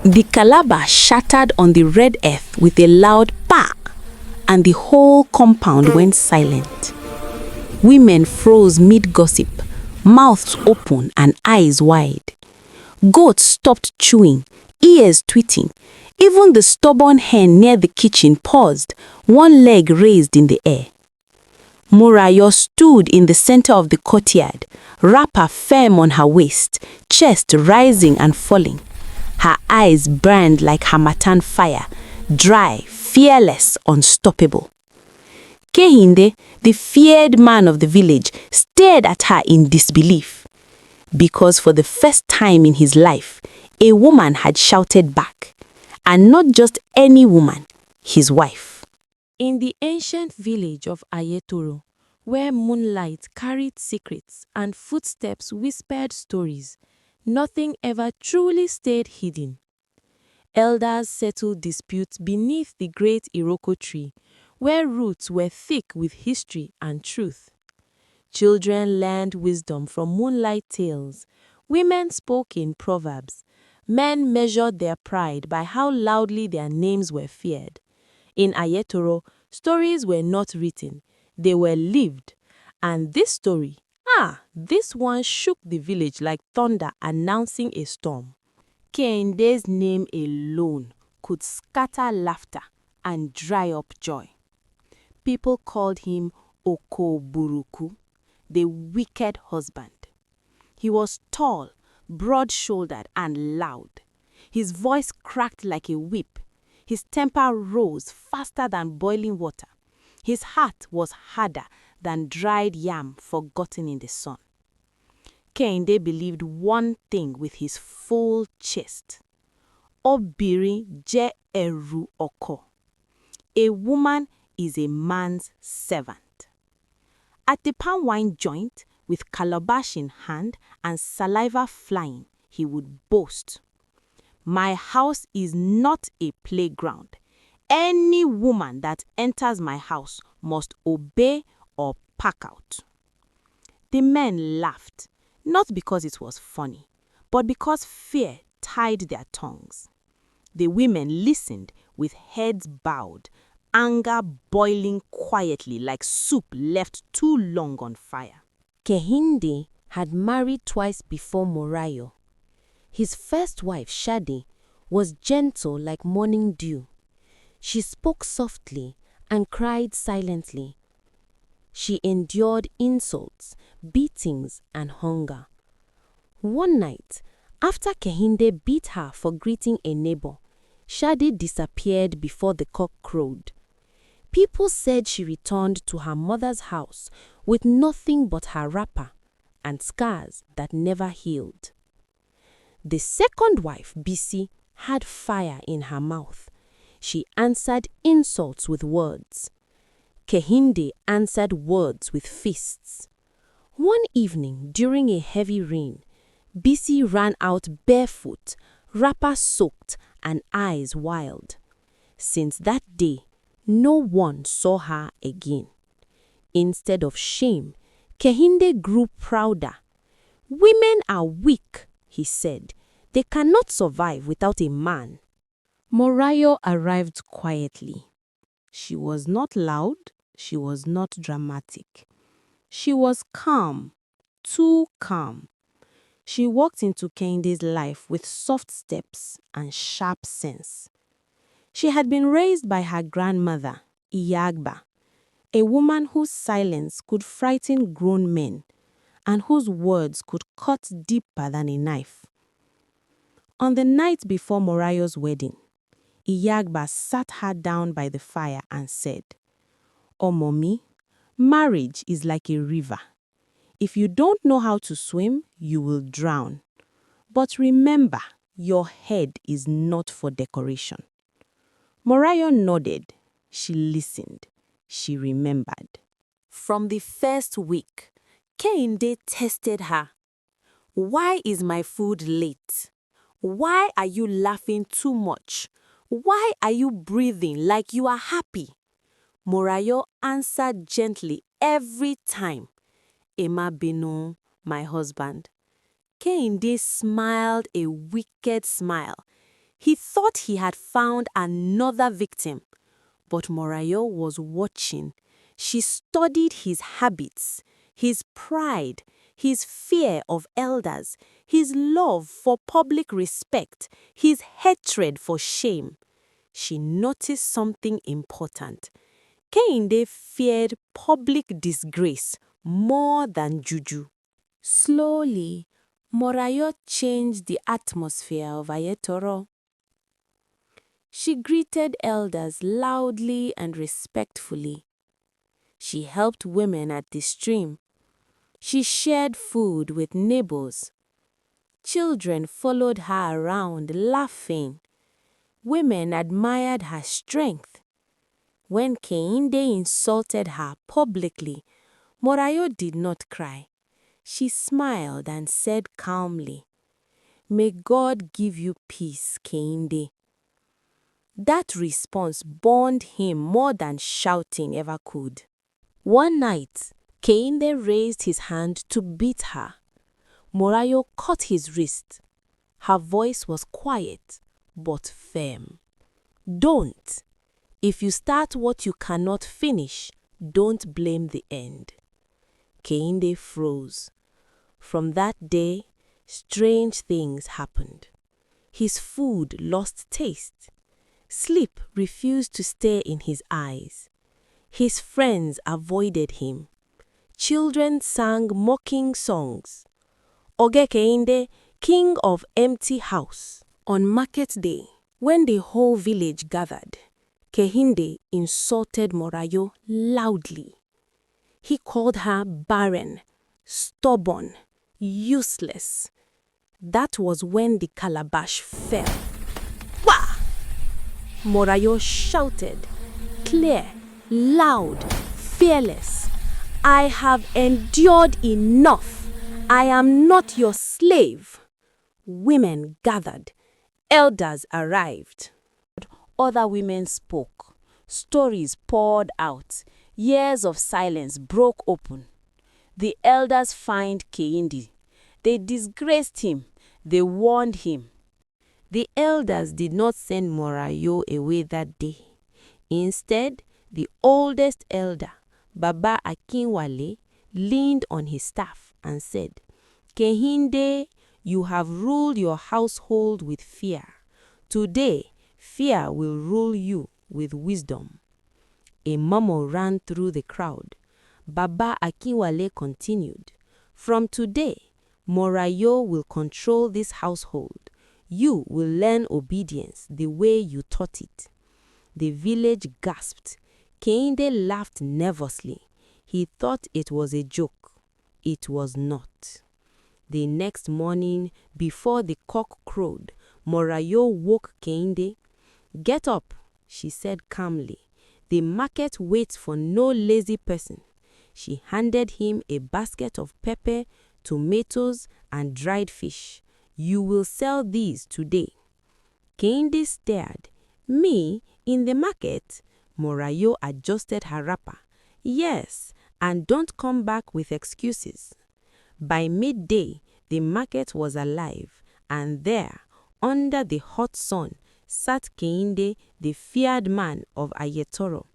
The calabash shattered on the red earth with a loud pa, and the whole compound went silent. Women froze mid-gossip, mouths open and eyes wide. Goats stopped chewing, ears tweeting. Even the stubborn hen near the kitchen paused, one leg raised in the air. Morayo stood in the center of the courtyard, wrapper firm on her waist, chest rising and falling. Her eyes burned like Hamatan fire, dry, fearless, unstoppable. Kehinde, the feared man of the village, stared at her in disbelief. Because for the first time in his life, a woman had shouted back. And not just any woman, his wife. In the ancient village of Ayetoro, where moonlight carried secrets and footsteps whispered stories, nothing ever truly stayed hidden. Elders settled disputes beneath the great Iroko tree, where roots were thick with history and truth. Children learned wisdom from moonlight tales. Women spoke in proverbs. Men measured their pride by how loudly their names were feared. In Ayetoro, stories were not written, they were lived. And this story, this one shook the village like thunder announcing a storm. Kehinde's name alone could scatter laughter and dry up joy. People called him Okoburuku, the wicked husband. He was tall, broad-shouldered and loud. His voice cracked like a whip. His temper rose faster than boiling water. His heart was harder than dried yam forgotten in the sun. Kehinde believed one thing with his full chest. Obiri je eru oko. A woman is a man's servant. At the palm wine joint, with calabash in hand and saliva flying, he would boast, "My house is not a playground. Any woman that enters my house must obey or pack out." The men laughed, not because it was funny, but because fear tied their tongues. The women listened with heads bowed, anger boiling quietly like soup left too long on fire. Kehinde had married twice before Morayo. His first wife, Shade, was gentle like morning dew. She spoke softly and cried silently. She endured insults, beatings, and hunger. One night, after Kehinde beat her for greeting a neighbor, Shade disappeared before the cock crowed. People said she returned to her mother's house with nothing but her wrapper and scars that never healed. The second wife, Bisi, had fire in her mouth. She answered insults with words. Kehinde answered words with fists. One evening, during a heavy rain, Bisi ran out barefoot, wrapper soaked and eyes wild. Since that day, no one saw her again. Instead of shame, Kehinde grew prouder. "Women are weak," he said. "They cannot survive without a man." Morayo arrived quietly. She was not loud, she was not dramatic. She was calm, too calm. She walked into Kehinde's life with soft steps and sharp sense. She had been raised by her grandmother, Iyagba, a woman whose silence could frighten grown men and whose words could cut deeper than a knife. On the night before Morayo's wedding, Iyagba sat her down by the fire and said, "Omomi, marriage is like a river. If you don't know how to swim, you will drown. But remember, your head is not for decoration." Morayo nodded. She listened. She remembered. From the first week, Kehinde tested her. "Why is my food late? Why are you laughing too much? Why are you breathing like you are happy?" Morayo answered gently every time, "Ema binu, my husband." Kehinde smiled a wicked smile. He thought he had found another victim, but Morayo was watching. She studied his habits, his pride, his fear of elders, his love for public respect, his hatred for shame. She noticed something important. Kehinde feared public disgrace more than juju. Slowly, Morayo changed the atmosphere of Ayetoro. She greeted elders loudly and respectfully. She helped women at the stream. She shared food with neighbors. Children followed her around laughing. Women admired her strength. When Kehinde insulted her publicly, Morayo did not cry. She smiled and said calmly, "May God give you peace, Kehinde." That response burned him more than shouting ever could. One night, Kehinde raised his hand to beat her. Morayo caught his wrist. Her voice was quiet, but firm. "Don't. If you start what you cannot finish, don't blame the end." Kehinde froze. From that day, strange things happened. His food lost taste. Sleep refused to stay in his eyes. His friends avoided him. Children sang mocking songs. Oge Kehinde, king of empty house. On market day, when the whole village gathered, Kehinde insulted Morayo loudly. He called her barren, stubborn, useless. That was when the calabash fell. Wah! Morayo shouted, clear, loud, fearless, "I have endured enough. I am not your slave." Women gathered. Elders arrived. Other women spoke. Stories poured out. Years of silence broke open. The elders fined Kehinde. They disgraced him. They warned him. The elders did not send Morayo away that day. Instead, the oldest elder, Baba Akinwale, leaned on his staff and said, "Kehinde, you have ruled your household with fear. Today, fear will rule you with wisdom." A murmur ran through the crowd. Baba Akinwale continued, "From today, Morayo will control this household. You will learn obedience the way you taught it." The village gasped. Kehinde laughed nervously. He thought it was a joke. It was not. The next morning, before the cock crowed, Morayo woke Kehinde. "Get up," she said calmly. "The market waits for no lazy person." She handed him a basket of pepper, tomatoes, and dried fish. "You will sell these today." Kehinde stared. "Me, in the market?" Morayo adjusted her wrapper. "Yes, and don't come back with excuses." By midday, the market was alive, and there, under the hot sun, sat Kehinde, the feared man of Ayetoro.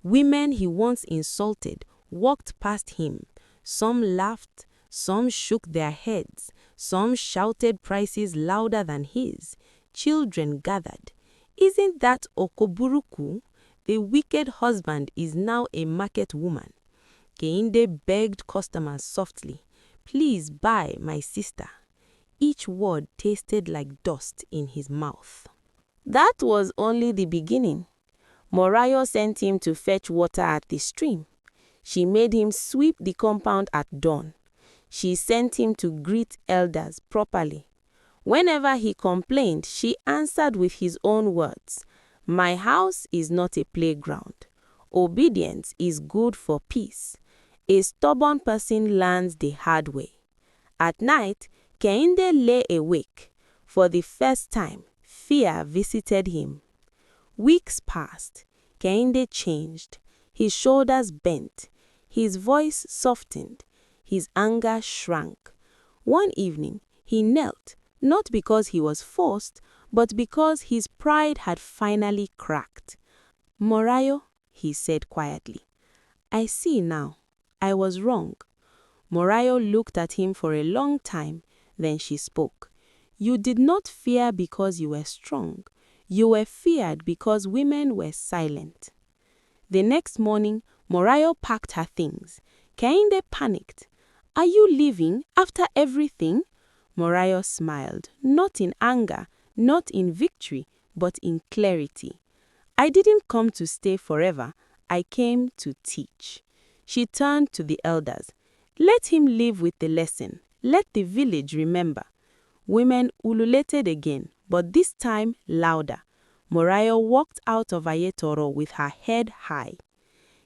Women he once insulted walked past him. Some laughed, some shook their heads, some shouted prices louder than his. Children gathered. "Isn't that Okoburuku? The wicked husband is now a market woman." Kehinde begged customers softly, "Please buy, my sister." Each word tasted like dust in his mouth. That was only the beginning. Morayo sent him to fetch water at the stream. She made him sweep the compound at dawn. She sent him to greet elders properly. Whenever he complained, she answered with his own words, "My house is not a playground. Obedience is good for peace. A stubborn person learns the hard way." At night, Kehinde lay awake. For the first time, fear visited him. Weeks passed. Kehinde changed. His shoulders bent. His voice softened. His anger shrank. One evening, he knelt, not because he was forced, but because his pride had finally cracked. "Morayo," he said quietly, "I see now. I was wrong." Morayo looked at him for a long time, then she spoke. "You did not fear because you were strong. You were feared because women were silent." The next morning, Morayo packed her things. Kehinde panicked. "Are you leaving after everything?" Morayo smiled, not in anger, not in victory, but in clarity. "I didn't come to stay forever. I came to teach." She turned to the elders. "Let him live with the lesson. Let the village remember." Women ululated again, but this time louder. Morayo walked out of Ayetoro with her head high.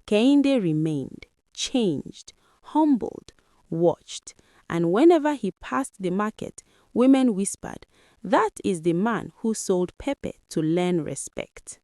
Kehinde remained, changed, humbled, watched, and whenever he passed the market, women whispered, "That is the man who sold pepper to learn respect."